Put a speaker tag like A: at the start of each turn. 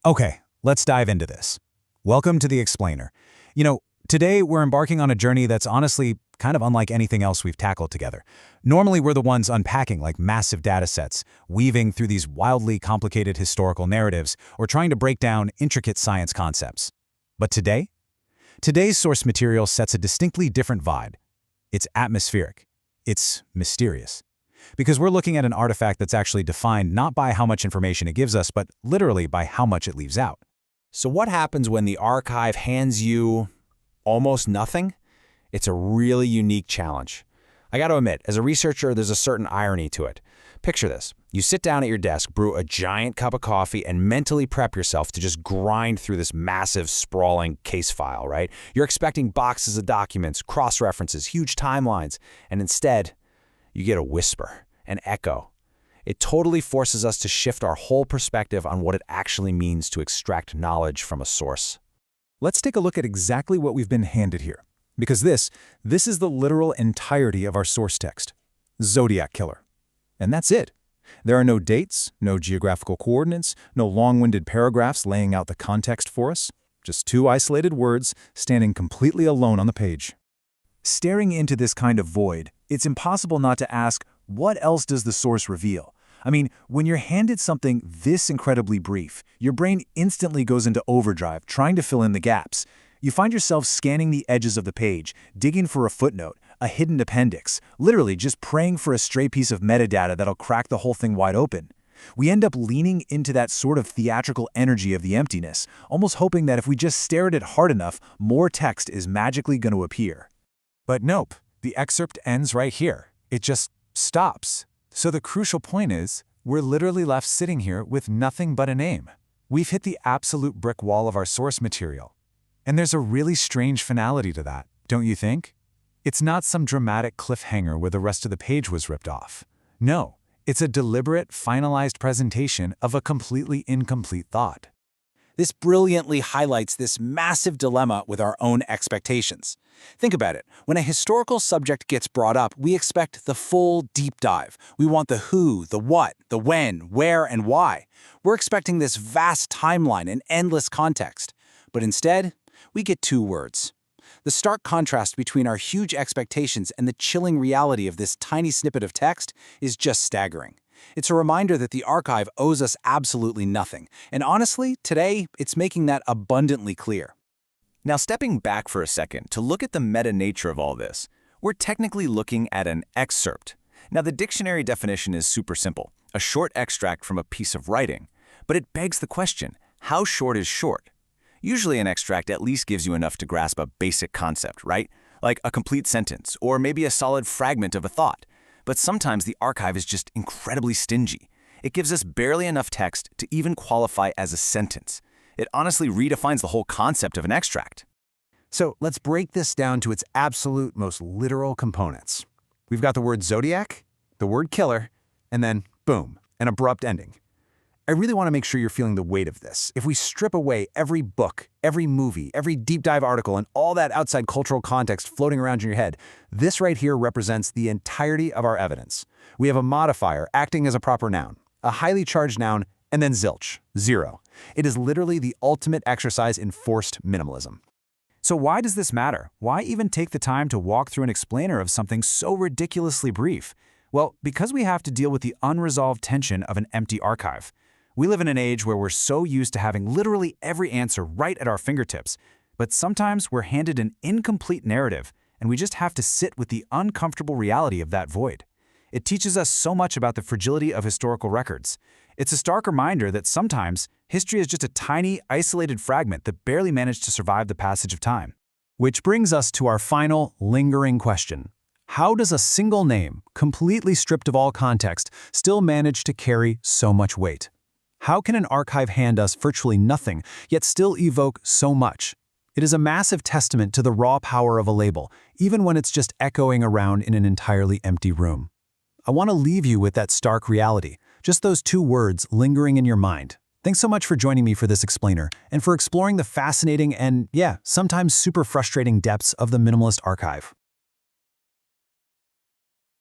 A: Okay, let's dive into this. Welcome to The Explainer. Today we're embarking on a journey that's honestly kind of unlike anything else we've tackled together. Normally we're the ones unpacking like massive data sets, weaving through these wildly complicated historical narratives, or trying to break down intricate science concepts. But today's source material sets a distinctly different vibe. It's atmospheric. It's mysterious. Because we're looking at an artifact that's actually defined not by how much information it gives us, but literally by how much it leaves out.
B: So what happens when the archive hands you almost nothing? It's a really unique challenge. I got to admit, as a researcher, there's a certain irony to it. Picture this. You sit down at your desk, brew a giant cup of coffee, and mentally prep yourself to just grind through this massive, sprawling case file, right? You're expecting boxes of documents, cross-references, huge timelines, and instead, you get a whisper, an echo. It totally forces us to shift our whole perspective on what it actually means to extract knowledge from a source.
A: Let's take a look at exactly what we've been handed here. Because this is the literal entirety of our source text. Zodiac Killer. And that's it. There are no dates, no geographical coordinates, no long-winded paragraphs laying out the context for us. Just two isolated words standing completely alone on the page. Staring into this kind of void, it's impossible not to ask, what else does the source reveal? I mean, when you're handed something this incredibly brief, your brain instantly goes into overdrive trying to fill in the gaps. You find yourself scanning the edges of the page, digging for a footnote, a hidden appendix, literally just praying for a stray piece of metadata that'll crack the whole thing wide open. We end up leaning into that sort of theatrical energy of the emptiness, almost hoping that if we just stare at it hard enough, more text is magically going to appear. But nope, the excerpt ends right here. It just stops. So the crucial point is, we're literally left sitting here with nothing but a name. We've hit the absolute brick wall of our source material. And there's a really strange finality to that, don't you think? It's not some dramatic cliffhanger where the rest of the page was ripped off. No, it's a deliberate, finalized presentation of a completely incomplete thought.
B: This brilliantly highlights this massive dilemma with our own expectations. Think about it. When a historical subject gets brought up, we expect the full deep dive. We want the who, the what, the when, where, and why. We're expecting this vast timeline and endless context. But instead, we get two words. The stark contrast between our huge expectations and the chilling reality of this tiny snippet of text is just staggering. It's a reminder that the archive owes us absolutely nothing, and honestly, today, it's making that abundantly clear. Now, stepping back for a second to look at the meta nature of all this, we're technically looking at an excerpt. Now, the dictionary definition is super simple, a short extract from a piece of writing, but it begs the question, how short is short? Usually an extract at least gives you enough to grasp a basic concept, right? Like a complete sentence, or maybe a solid fragment of a thought. But sometimes the archive is just incredibly stingy. It gives us barely enough text to even qualify as a sentence. It honestly redefines the whole concept of an extract.
A: So let's break this down to its absolute most literal components. We've got the word zodiac, the word killer, and then, boom, an abrupt ending. I really want to make sure you're feeling the weight of this. If we strip away every book, every movie, every deep dive article, and all that outside cultural context floating around in your head, this right here represents the entirety of our evidence. We have a modifier acting as a proper noun, a highly charged noun, and then zilch, zero. It is literally the ultimate exercise in forced minimalism. So why does this matter? Why even take the time to walk through an explainer of something so ridiculously brief? Well, because we have to deal with the unresolved tension of an empty archive. We live in an age where we're so used to having literally every answer right at our fingertips, but sometimes we're handed an incomplete narrative, and we just have to sit with the uncomfortable reality of that void. It teaches us so much about the fragility of historical records. It's a stark reminder that sometimes history is just a tiny, isolated fragment that barely managed to survive the passage of time. Which brings us to our final, lingering question. How does a single name, completely stripped of all context, still manage to carry so much weight? How can an archive hand us virtually nothing, yet still evoke so much? It is a massive testament to the raw power of a label, even when it's just echoing around in an entirely empty room. I want to leave you with that stark reality, just those two words lingering in your mind. Thanks so much for joining me for this explainer, and for exploring the fascinating and, sometimes super frustrating depths of the minimalist archive.